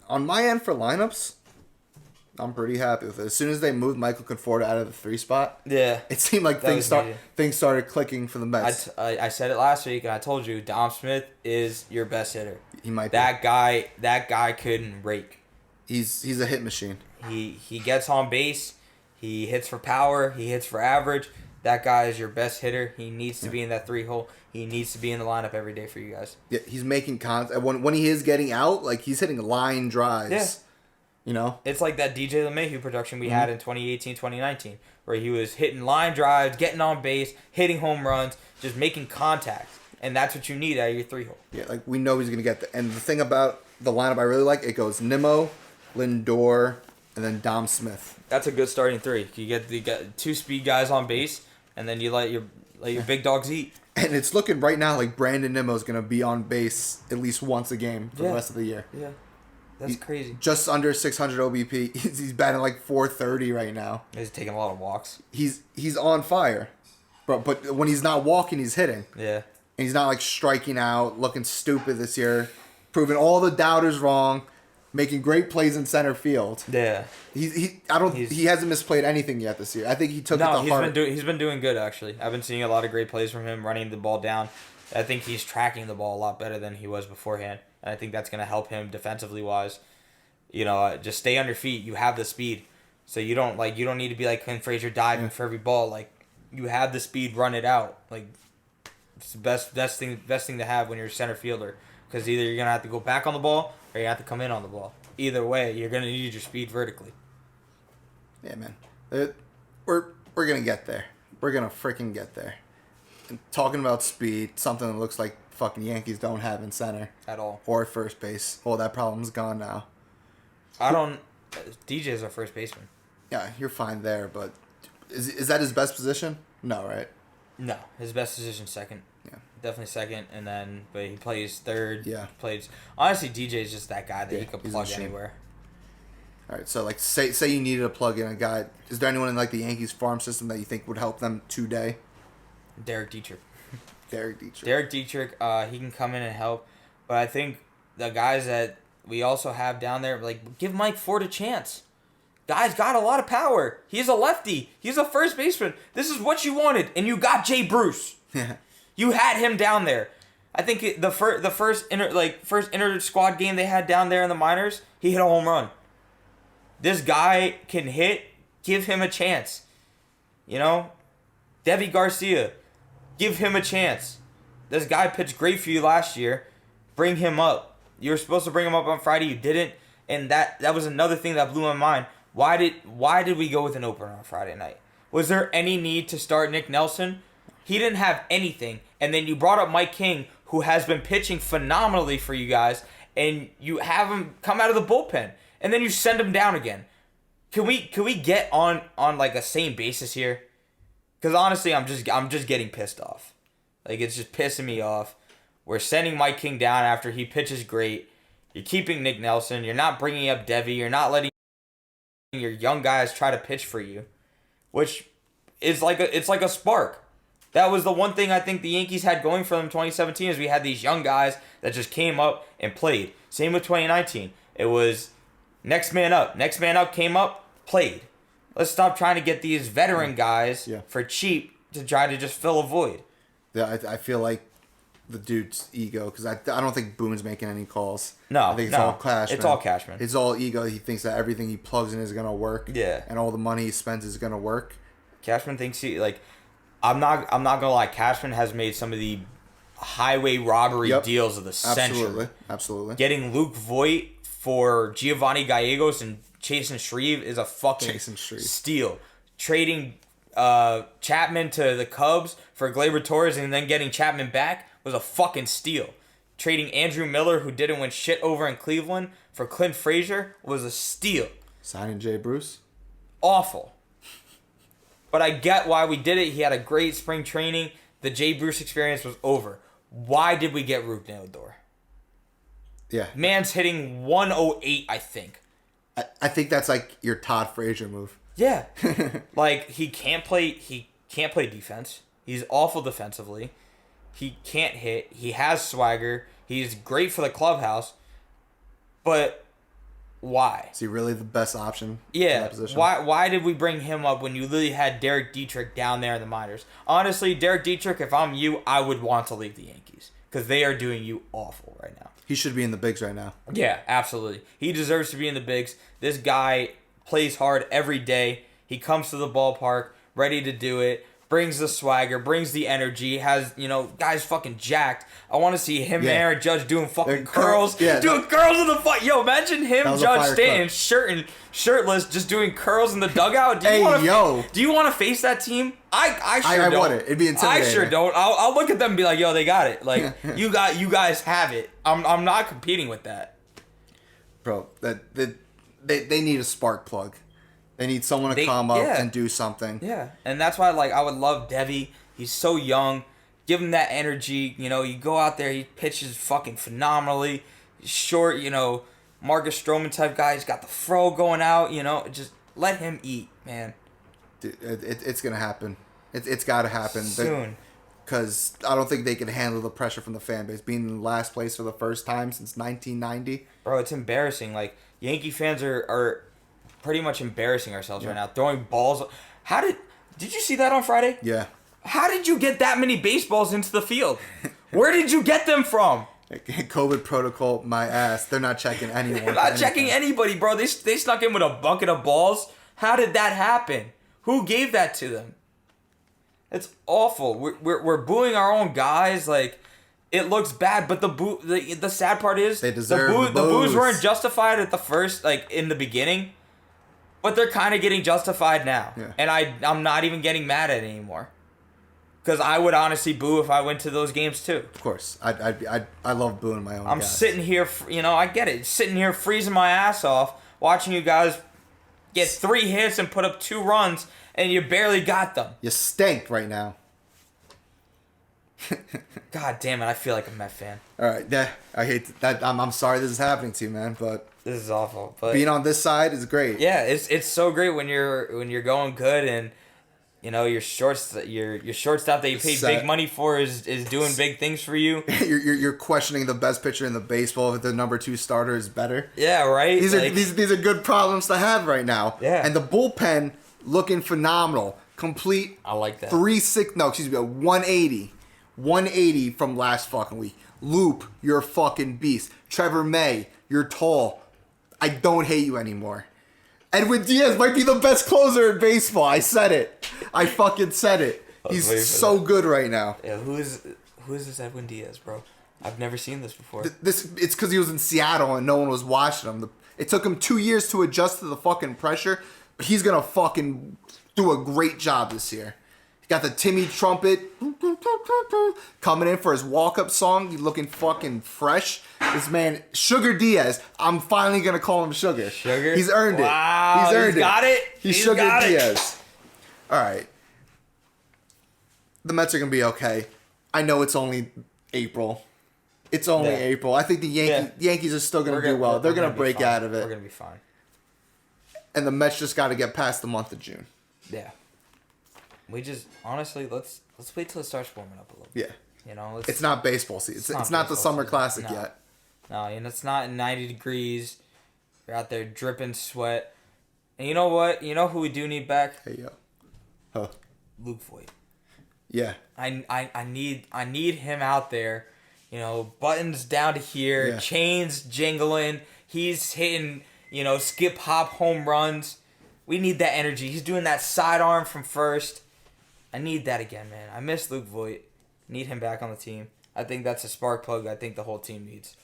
On my end for lineups, I'm pretty happy with it. As soon as they moved Michael Conforto out of the 3 spot, Yeah. it seemed like That was needed. things started clicking for the Mets. I said it last week, and I told you, Dom Smith is your best hitter. He might That guy couldn't rake. He's a hit machine. He gets on base. He hits for power. He hits for average. That guy is your best hitter. He needs to be in that 3 hole. He needs to be in the lineup every day for you guys. Yeah, he's making contact. When he is getting out, like he's hitting line drives. Yeah. You know? It's like that DJ LeMahieu production we had in 2018, 2019, where he was hitting line drives, getting on base, hitting home runs, just making contact. And that's what you need out of your 3 hole. Yeah, like we know he's gonna get the. And the thing about the lineup I really like, it goes Nimmo, Lindor, and then Dom Smith. That's a good starting 3. You got 2 speed guys on base, and then you let your big dogs eat. And it's looking right now like Brandon Nimmo's gonna be on base at least once a game for the rest of the year. Yeah, that's crazy. Just under 600 OBP. He's batting like 430 right now. He's taking a lot of walks. He's on fire, but when he's not walking, he's hitting. Yeah. And he's not like striking out, looking stupid this year, proving all the doubters wrong, making great plays in center field. Yeah. He hasn't misplayed anything yet this year. I think he took it to heart. He's been doing good actually. I've been seeing a lot of great plays from him, running the ball down. I think he's tracking the ball a lot better than he was beforehand, and I think that's going to help him defensively wise. You know, just stay on your feet. You have the speed, so you don't need to be like Clint Frazier diving for every ball. Like you have the speed, run it out. Like it's the best thing to have when you're a center fielder, because either you're gonna have to go back on the ball or you have to come in on the ball. Either way, you're gonna need your speed vertically. Yeah, man. We're gonna get there. We're gonna freaking get there. And talking about speed, something that looks like fucking Yankees don't have in center At all. or first base. Oh, that problem's gone now. DJ's our first baseman. Yeah, you're fine there, but is that his best position? No, right? No, his best position second. Yeah. Definitely second, but he plays third. Yeah. Honestly, DJ's just that guy that you could he's a plug machine. anywhere. All right, so like say you needed to plug in a guy. Is there anyone in like the Yankees farm system that you think would help them today? Derek Dietrich. Derek Dietrich. Derek Dietrich, he can come in and help, but I think the guys that we also have down there, like, give Mike Ford a chance. Guy's got a lot of power. He's a lefty. He's a first baseman. This is what you wanted, and you got Jay Bruce. Yeah. You had him down there. I think the first inter squad game they had down there in the minors, he hit a home run. This guy can hit. Give him a chance. You know, Devi Garcia, give him a chance. This guy pitched great for you last year. Bring him up. You were supposed to bring him up on Friday. You didn't, and that was another thing that blew my mind. Why did we go with an opener on Friday night? Was there any need to start Nick Nelson? He didn't have anything, and then you brought up Mike King, who has been pitching phenomenally for you guys, and you have him come out of the bullpen, and then you send him down again. Can we get on like a same basis here? Because honestly, I'm just getting pissed off. Like, it's just pissing me off. We're sending Mike King down after he pitches great. You're keeping Nick Nelson. You're not bringing up Devi. You're not letting your young guys try to pitch for you, which is like a spark. That was the one thing I think the Yankees had going for them in 2017 is we had these young guys that just came up and played. Same with 2019. It was next man up. Next man up came up, played. Let's stop trying to get these veteran guys for cheap to try to just fill a void. Yeah, I feel like the dude's ego, because I don't think Boone's making any calls. No, I think it's all Cashman. It's all Cashman. It's all ego. He thinks that everything he plugs in is gonna work. Yeah. And all the money he spends is gonna work. Cashman thinks I'm not gonna lie. Cashman has made some of the highway robbery deals of the century. Absolutely. Getting Luke Voigt for Giovanni Gallegos and Chasen Shreve is a fucking steal. Trading Chapman to the Cubs for Gleyber Torres and then getting Chapman back was a fucking steal. Trading Andrew Miller, who didn't win shit over in Cleveland, for Clint Frazier was a steal. Signing Jay Bruce? Awful. But I get why we did it. He had a great spring training. The Jay Bruce experience was over. Why did we get Rougned Odor? Yeah. Man's hitting 108, I think. I think that's like your Todd Frazier move. Yeah. Like, he can't play defense. He's awful defensively. He can't hit. He has swagger. He's great for the clubhouse. But why? Is he really the best option in Yeah. that position? Why did we bring him up when you literally had Derek Dietrich down there in the minors? Honestly, Derek Dietrich, if I'm you, I would want to leave the Yankees because they are doing you awful right now. He should be in the bigs right now. Yeah, absolutely. He deserves to be in the bigs. This guy plays hard every day. He comes to the ballpark ready to do it. Brings the swagger, brings the energy, has, guys fucking jacked. I want to see him and Aaron Judge doing fucking curls. Doing curls in the fight. Yo, imagine him, Judge Stanton, shirtless, just doing curls in the dugout. Do you want to face that team? I sure don't. I want it. It'd be intimidating. I sure don't. I'll look at them and be like, yo, they got it. Like, you guys have it. I'm not competing with that. Bro, they need a spark plug. They need someone to come up and do something. Yeah, and that's why I would love Devi. He's so young. Give him that energy. You go out there, he pitches fucking phenomenally. He's short, Marcus Stroman type guy. He's got the fro going out, Just let him eat, man. Dude, it's going to happen. It's got to happen. Soon. Because I don't think they can handle the pressure from the fan base. Being in last place for the first time since 1990. Bro, it's embarrassing. Like, Yankee fans are pretty much embarrassing ourselves right now. Throwing balls. Did you see that on Friday? Yeah. How did you get that many baseballs into the field? Where did you get them from? COVID protocol, my ass. They're not checking anyone. They're not checking anybody, bro. They snuck in with a bucket of balls. How did that happen? Who gave that to them? It's awful. We're booing our own guys. Like, it looks bad, but the sad part is they deserve the boos weren't justified at the first, in the beginning. But they're kind of getting justified now. Yeah. And I'm not even getting mad at it anymore. Because I would honestly boo if I went to those games too. Of course. I love booing my own I'm guys. sitting here, I get it. Sitting here freezing my ass off, watching you guys get 3 hits and put up 2 runs, and you barely got them. You stink right now. God damn it, I feel like a Met fan. All right. Yeah, I hate that. I'm sorry this is happening to you, man, but... This is awful, but being on this side is great. Yeah, it's so great when you're going good and your shortstop that you paid big money for is doing big things for you. you're questioning the best pitcher in the baseball if the number 2 starter is better. Yeah, right. These are good problems to have right now. Yeah, and the bullpen looking phenomenal. Complete. I like that. 180 from last fucking week. Loop, you're a fucking beast. Trevor May, you're tall. I don't hate you anymore. Edwin Diaz might be the best closer in baseball. I said it. I fucking said it. He's so good right now. Yeah, who is this Edwin Diaz, bro? I've never seen this before. It's because he was in Seattle and no one was watching him. It took him 2 years to adjust to the fucking pressure, but he's gonna fucking do a great job this year. He got the Timmy trumpet coming in for his walk-up song. He's looking fucking fresh. This man, Sugar Diaz. I'm finally gonna call him Sugar. Sugar. He's earned it. Wow, He's earned it. Got it. He's Sugar Diaz. All right. The Mets are gonna be okay. I know it's only April. It's only April. I think the Yankees are still gonna do well. They're gonna break out of it. We're gonna be fine. And the Mets just got to get past the month of June. Yeah. We just honestly let's wait till it starts warming up a little Yeah. bit. It's not baseball season. It's not the summer classic yet. No, and it's not 90 degrees. You're out there dripping sweat. And you know what? You know who we do need back? Hey yo. Huh. Luke Voigt. Yeah. I need him out there. Buttons down to here, chains jingling. He's hitting, skip hop home runs. We need that energy. He's doing that sidearm from first. I need that again, man. I miss Luke Voigt. Need him back on the team. I think that's a spark plug I think the whole team needs.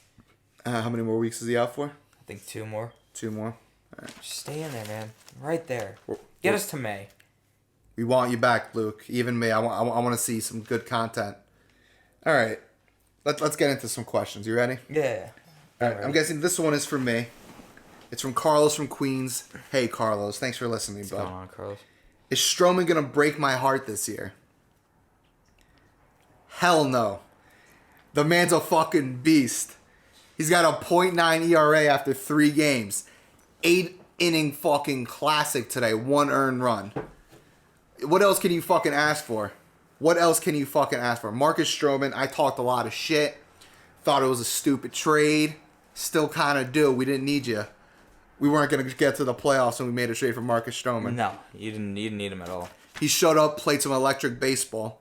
How many more weeks is he out for? I think 2 more. 2 more? All right. Just stay in there, man. Right there. Get us to May. We want you back, Luke. Even me. I want to see some good content. All right. Let's get into some questions. You ready? Yeah. All right. I'm guessing this one is for me. It's from Carlos from Queens. Hey, Carlos. Thanks for listening, bud. What's going on, Carlos? Is Stroman going to break my heart this year? Hell no. The man's a fucking beast. He's got a .9 ERA after 3 games. 8-inning fucking classic today. 1 earned run. What else can you fucking ask for? Marcus Stroman, I talked a lot of shit. Thought it was a stupid trade. Still kind of do. We didn't need you. we weren't going to get to the playoffs and we made a trade for Marcus Stroman. No, you didn't need him at all. He showed up, played some electric baseball,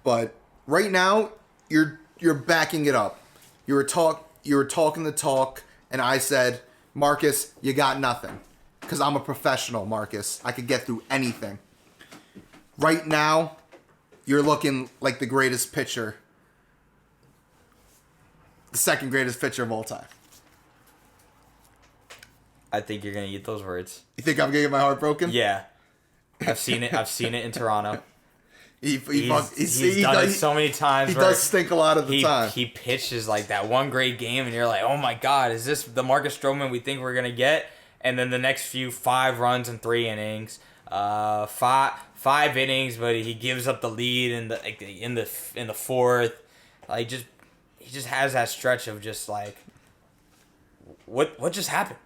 but right now you're backing it up. You were talking the talk, and I said, Marcus, you got nothing, because I'm a professional, Marcus. I could get through anything. Right now, you're looking like the greatest pitcher, the second greatest pitcher of all time. I think you're gonna eat those words. You think I'm gonna get my heart broken? Yeah, I've seen it. I've seen it in Toronto. He's done it so many times. He does stink a lot of the time. He pitches like that one great game, and you're like, oh my god, is this the Marcus Stroman we think we're gonna get? And then the next 5 runs in 3 innings, 5 innings, but he gives up the lead in the fourth. Like he just has that stretch of just like, what just happened?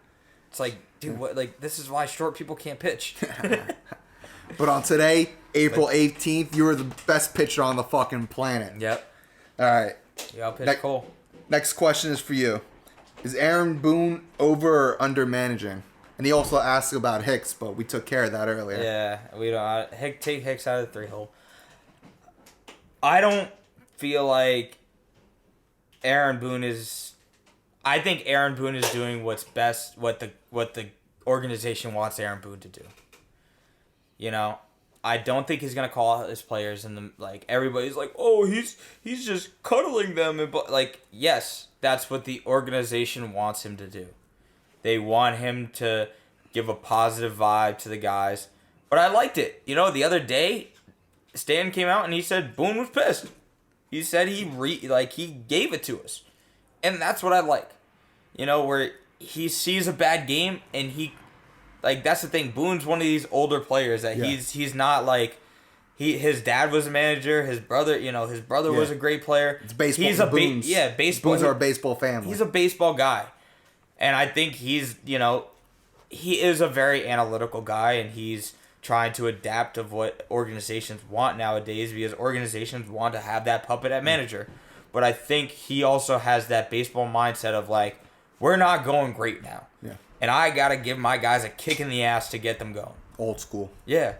It's like, dude, what? Like, this is why short people can't pitch. But on today, April 18th, you were the best pitcher on the fucking planet. Yep. All right. Yeah, pitch Cole. Next question is for you. Is Aaron Boone over or under managing? And he also asked about Hicks, but we took care of that earlier. Yeah, we don't take Hicks out of the 3-hole. I don't feel like Aaron Boone is. I think Aaron Boone is doing what's best, what the organization wants Aaron Boone to do. You know, I don't think he's gonna call out his players and everybody's like, oh, he's just cuddling them and yes, that's what the organization wants him to do. They want him to give a positive vibe to the guys. But I liked it. You know, the other day, Stan came out and he said Boone was pissed. He said he gave it to us. And that's what I like. You know, where he sees a bad game and that's the thing. Boone's one of these older players that he's not like his dad was a manager, his brother was a great player. It's baseball. He's baseball. Boone's are a baseball family. He's a baseball guy. And I think he is a very analytical guy, and he's trying to adapt of what organizations want nowadays, because organizations want to have that puppet at manager. But I think he also has that baseball mindset of like, we're not going great now. Yeah. And I got to give my guys a kick in the ass to get them going. Old school. Yeah.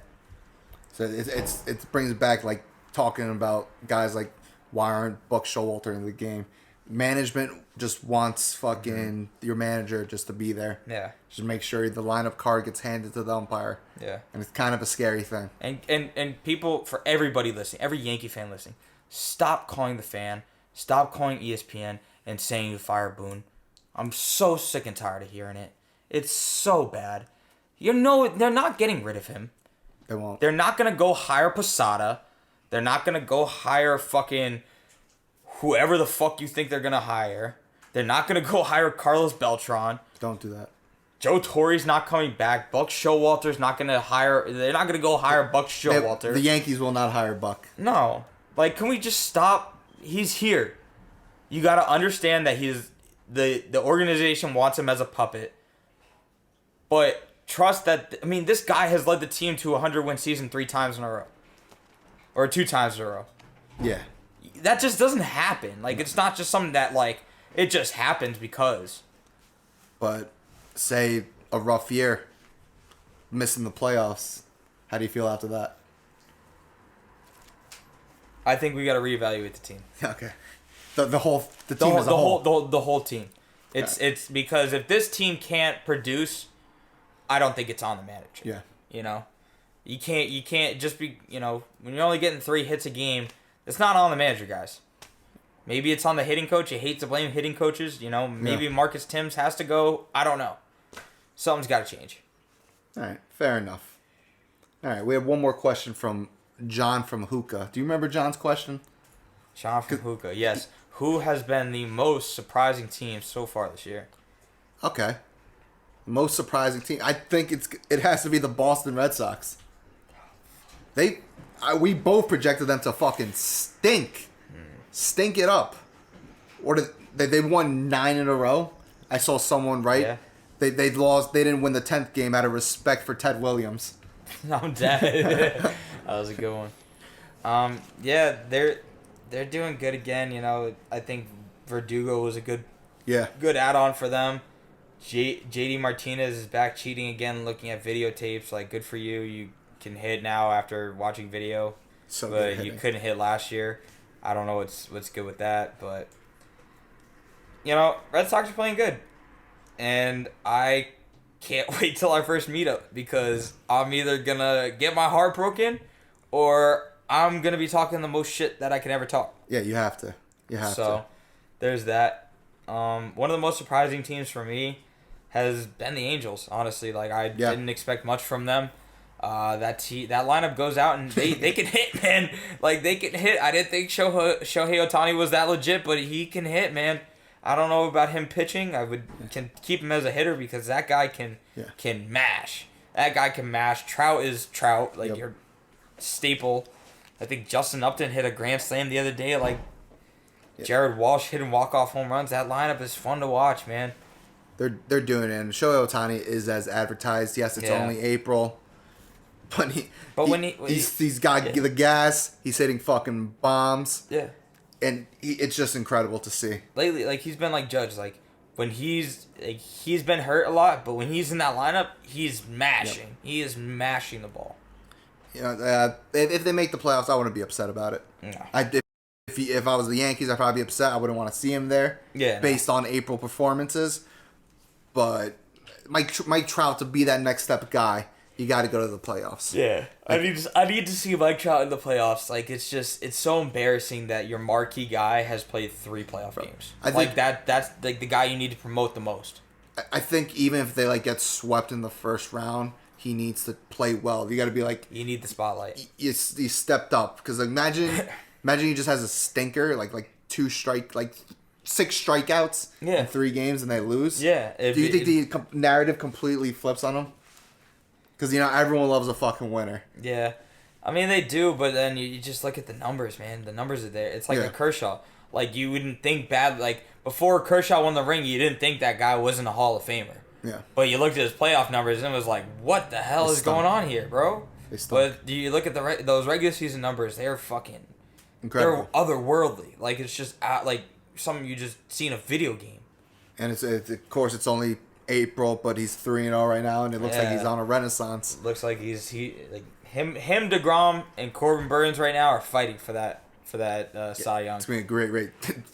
So it brings it back, like talking about guys like, why aren't Buck Showalter in the game? Management just wants fucking your manager just to be there. Yeah. Just make sure the lineup card gets handed to the umpire. Yeah. And it's kind of a scary thing. And people, for everybody listening, every Yankee fan listening, stop calling the fan, stop calling ESPN and saying you fire Boone. I'm so sick and tired of hearing it. It's so bad. You know, they're not getting rid of him. They won't. They're not going to go hire Posada. They're not going to go hire fucking whoever the fuck you think they're going to hire. They're not going to go hire Carlos Beltran. Don't do that. Joe Torre's not coming back. Buck Showalter's not going to hire. They're not going to go hire Buck Showalter. The Yankees will not hire Buck. No. Like, can we just stop? He's here. You got to understand that he's the organization wants him as a puppet. But trust that, I mean, this guy has led the team to a 100-win season 3 times in a row. Or 2 times in a row. Yeah. That just doesn't happen. Like, it's not just something that, like, it just happens because. But say a rough year, missing the playoffs. How do you feel after that? I think we got to reevaluate the team. Okay. The team as a whole. The whole team. It's because if this team can't produce, I don't think it's on the manager. Yeah. You know, you can't just be, you know, when you're only getting 3 hits a game, it's not on the manager, guys. Maybe it's on the hitting coach. You hate to blame hitting coaches. You know, maybe Marcus Timms has to go. I don't know. Something's got to change. All right. Fair enough. All right. We have one more question from John from Hookah. Do you remember John's question? Sean from Hookah, yes. Who has been the most surprising team so far this year? Okay. Most surprising team. I think it has to be the Boston Red Sox. We both projected them to fucking stink. Stink it up. Or they won 9 in a row. I saw someone write. Yeah. They lost. They didn't win the 10th game out of respect for Ted Williams. I'm dead. That was a good one. Yeah, they're doing good again. You know, I think Verdugo was a good add-on for them. JD Martinez is back cheating again, looking at videotapes. Like, good for you. You can hit now after watching video. So but you couldn't hit last year. I don't know what's good with that, but Red Sox are playing good, and I can't wait till our first meetup because I'm either gonna get my heart broken or I'm gonna be talking the most shit that I can ever talk. Yeah, you have to. So there's that. One of the most surprising teams for me has been the Angels. Honestly, like I didn't expect much from them. That lineup goes out and they can hit, man. Like they can hit. I didn't think Shohei Ohtani was that legit, but he can hit, man. I don't know about him pitching. Can keep him as a hitter because that guy can mash. That guy can mash. Trout is Trout, like your staple. I think Justin Upton hit a grand slam the other day. Like Jared Walsh hitting walk-off home runs. That lineup is fun to watch, man. They're doing it, and Shohei Ohtani is as advertised. Yes, it's only April. But he's got the gas. He's hitting fucking bombs. Yeah. And it's just incredible to see. Lately, like, he's been like Judge. Like, when he's been hurt a lot, but when he's in that lineup, he's mashing. Yep. He is mashing the ball. If they make the playoffs, I wouldn't be upset about it. No. If I was the Yankees, I'd probably be upset. I wouldn't want to see him there. Yeah. Based on April performances. But Mike Trout to be that next step guy, you got to go to the playoffs. Yeah, I need to see Mike Trout in the playoffs. Like it's so embarrassing that your marquee guy has played 3 playoff games. I think that's like the guy you need to promote the most. I think even if they get swept in the first round, he needs to play well. You got to be you need the spotlight. He stepped up because imagine he just has a stinker like 6 strikeouts in 3 games and they lose. Yeah. Do you think the narrative completely flips on him? Because, everyone loves a fucking winner. Yeah. I mean, they do, but then you just look at the numbers, man. The numbers are there. It's like a Kershaw. Like, you wouldn't think bad. Like, before Kershaw won the ring, you didn't think that guy wasn't a Hall of Famer. Yeah. But you looked at his playoff numbers and it was like, what the hell is going on here, bro? But you look at those regular season numbers, they're fucking... Incredible. They're otherworldly. Like, it's just something you just see in a video game. And it's of course, it's only April, but he's 3-0 right now, and it looks like he's on a renaissance. Looks like him, DeGrom, and Corbin Burns right now are fighting for that Cy Young. It's gonna be a great.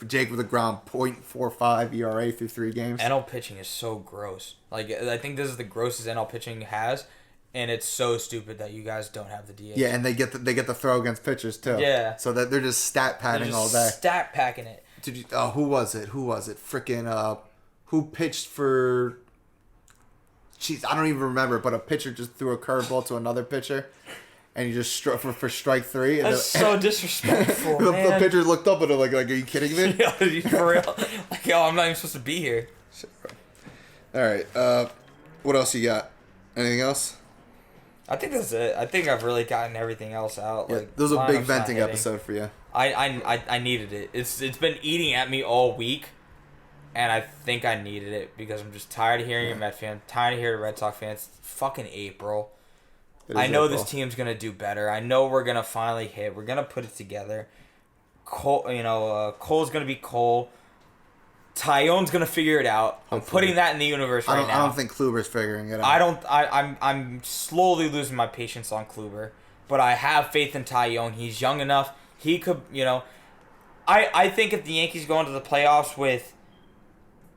Jake with DeGrom, .45 ERA through 3 games. NL pitching is so gross. Like I think this is the grossest NL pitching has, and it's so stupid that you guys don't have the DH. Yeah, and they get the throw against pitchers too. Yeah, so that they're just stat padding all day. Stat packing it. Did you? Who was it? Freaking who pitched for? Jeez, I don't even remember. But a pitcher just threw a curveball to another pitcher, and he just struck for strike 3. And that's so disrespectful. The pitcher looked up at him like, are you kidding me? Yo, for real? Like, yo, I'm not even supposed to be here. All right. What else you got? Anything else? I think that's it. I think I've really gotten everything else out. Like, this was a big venting episode for you. I needed it. It's been eating at me all week, and I think I needed it because I'm just tired of hearing a Met fan, tired of hearing Red Sox fans. It's fucking April. I know this team's gonna do better. I know we're gonna finally hit. We're gonna put it together. Cole's gonna be Cole. Tyone's gonna figure it out. I'm putting that in the universe now. I don't think Kluber's figuring it out. I'm slowly losing my patience on Kluber, but I have faith in Tyone. He's young enough. He could, I think if the Yankees go into the playoffs with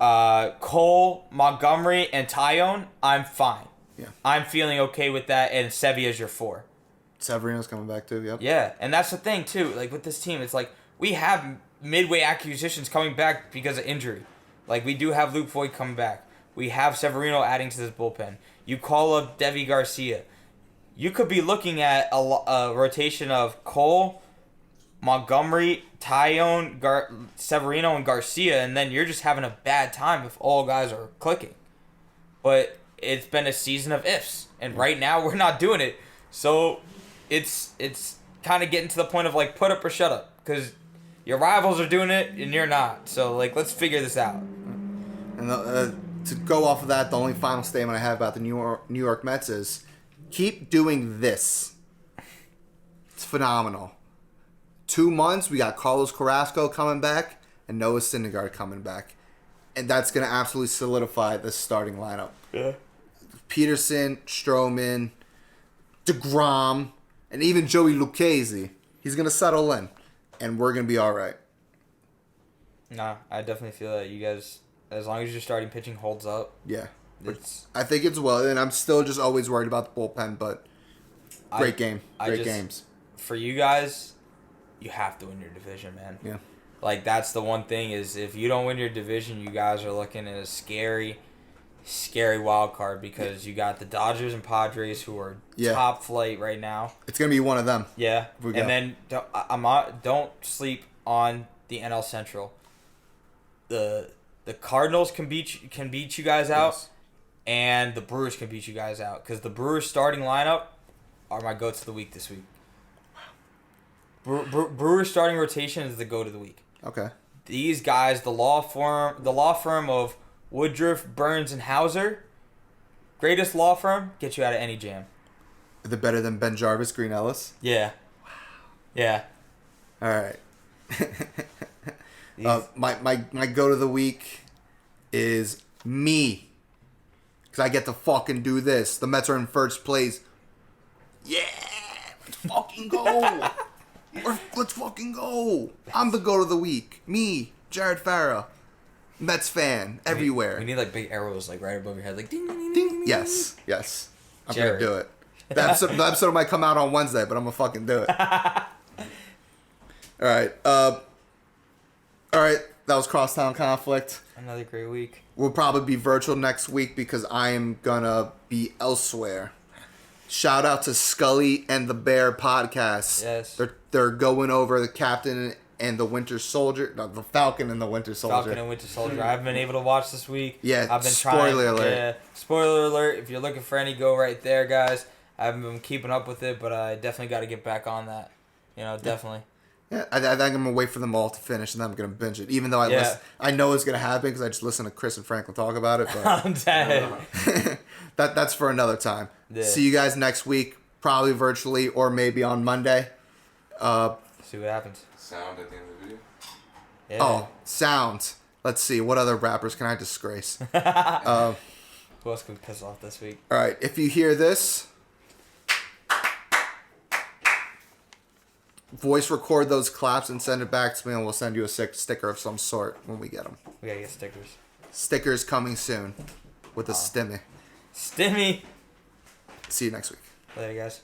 Cole, Montgomery, and Tyone, I'm fine. Yeah. I'm feeling okay with that, and Sevilla's your 4. Severino's coming back too, yep. Yeah, and that's the thing too. Like with this team, it's like we have midway acquisitions coming back because of injury. Like we do have Luke Voigt coming back. We have Severino adding to this bullpen. You call up Devi Garcia. You could be looking at a rotation of Cole, Montgomery, Tyone, Severino, and Garcia, and then you're just having a bad time if all guys are clicking. But it's been a season of ifs, and right now we're not doing it. So it's kind of getting to the point of like put up or shut up, because your rivals are doing it and you're not. So like let's figure this out. And to go off of that, the only final statement I have about the New York Mets is keep doing this. It's phenomenal. 2 months, we got Carlos Carrasco coming back and Noah Syndergaard coming back. and that's going to absolutely solidify the starting lineup. Yeah. Peterson, Stroman, DeGrom, and even Joey Lucchesi. He's going to settle in, and we're going to be all right. Nah, I definitely feel that you guys, as long as your starting pitching holds up, Yeah. it's I think it's well, and I'm still just always worried about the bullpen, but great games. For you guys, you have to win your division, man. Yeah. Like, that's the one thing is if you don't win your division, you guys are looking at a scary wild card because you got the Dodgers and Padres who are top flight right now. It's going to be one of them. Yeah. And then don't sleep on the NL Central. The Cardinals can beat you guys out. Yes. And the Brewers can beat you guys out because the Brewers' starting lineup are my goats of the week this week. Brewers' starting rotation is the goat of the week. Okay. These guys, the law firm of Woodruff, Burns, and Hauser, greatest law firm, get you out of any jam. They're better than Ben Jarvis, Green Ellis. Yeah. Wow. Yeah. All right. My goat of the week is me. Because I get to fucking do this. The Mets are in first place. Yeah! Let's fucking go! Let's fucking go! I'm the goat of the week. Me, Jared Farah. Mets fan. Everywhere. We need like big arrows like right above your head. Like ding, ding, ding, Ding. ding. Yes. I'm Jared. going to do it. The episode might come out on Wednesday, but I'm going to fucking do it. All right. That was Crosstown Conflict. Another great week. We'll probably be virtual next week because I am gonna be elsewhere. Shout out to Scully and the Bear podcast. Yes. They're going over the Captain and the Winter Soldier. No, the Falcon and the Winter Soldier. Falcon and Winter Soldier. I haven't been able to watch this week. Yeah, I've been spoiler trying. alert. Yeah, spoiler alert. If you're looking for any, go right there, guys. I haven't been keeping up with it, but I definitely got to get back on that. Definitely. Yeah, I think I'm gonna wait for them all to finish, and then I'm gonna binge it. Even though I know it's gonna happen because I just listen to Chris and Franklin talk about it. But I'm dead. that's for another time. Yeah. See you guys next week, probably virtually or maybe on Monday. See what happens. Sound at the end of the video. Yeah. Oh, sound. Let's see. What other rappers can I disgrace? Who else can we piss off this week? All right. If you hear this, voice record those claps and send it back to me, and we'll send you a sticker of some sort when we get them. We gotta get stickers. Stickers coming soon with a stimmy. Stimmy. See you next week. Later, guys.